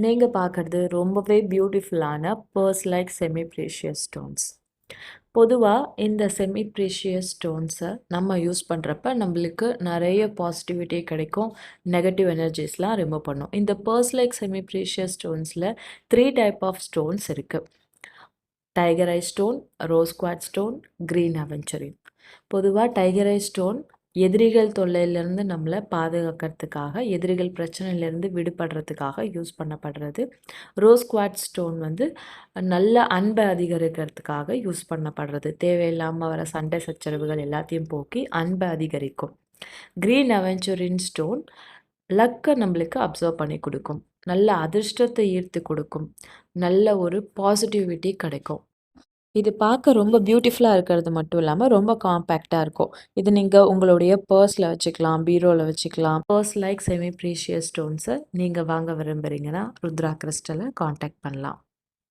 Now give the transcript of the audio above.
நீங்க பார்க்கறது ரொம்பவே பியூட்டிஃபுல்லான purse like semi precious stones. பொதுவா இந்த செமி ப்ரீஷியஸ் ஸ்டோன்ஸ நம்ம யூஸ் பண்றப்ப நம்மளுக்கு நெறைய பாசிட்டிவிட்டி கிடைக்கும். நெகட்டிவ் எனர்ஜிஸ்லாம் ரிமூவ் பண்ணும். இந்த பர்ஸ் லைக் செமி ப்ரீஷியஸ் ஸ்டோன்ஸ்ல 3 டைப் ஆஃப் ஸ்டோன்ஸ் இருக்கு. Tiger eye stone, rose quartz stone, green aventurine. பொதுவா டைகர் ஐ ஸ்டோன் எதிரிகள் தொல்லையிலிருந்து நம்மளை பாதுகாக்கிறதுக்காக, எதிரிகள் பிரச்சனையிலேருந்து விடுபடுறதுக்காக யூஸ் பண்ணப்படுறது. ரோஸ் குவார்ட்ஸ் ஸ்டோன் வந்து நல்ல அன்பை அதிகரிக்கிறதுக்காக யூஸ் பண்ணப்படுறது. தேவையில்லாமல் வர சண்டை சச்சரவுகள் எல்லாத்தையும் போக்கி அன்பை அதிகரிக்கும். கிரீன் அவென்ச்சுரின் ஸ்டோன் லக்கை நம்மளுக்கு அப்சர்வ் பண்ணி கொடுக்கும். நல்ல அதிர்ஷ்டத்தை ஈர்த்து கொடுக்கும். நல்ல ஒரு பாசிட்டிவிட்டி கிடைக்கும். இது பார்க்க ரொம்ப பியூட்டிஃபுல்லா இருக்கிறது மட்டும் இல்லாம, ரொம்ப காம்பேக்ட்டா இருக்கும். இது நீங்க உங்களுடைய பர்ஸ்ல வச்சுக்கலாம், பீரோல வச்சுக்கலாம். பர்ஸ் லைக் செமி ப்ரீஷியஸ் ஸ்டோன்ஸ நீங்க வாங்க விரும்புறீங்கன்னா, ருத்ரா கிறிஸ்டல கான்டாக்ட் பண்ணலாம்.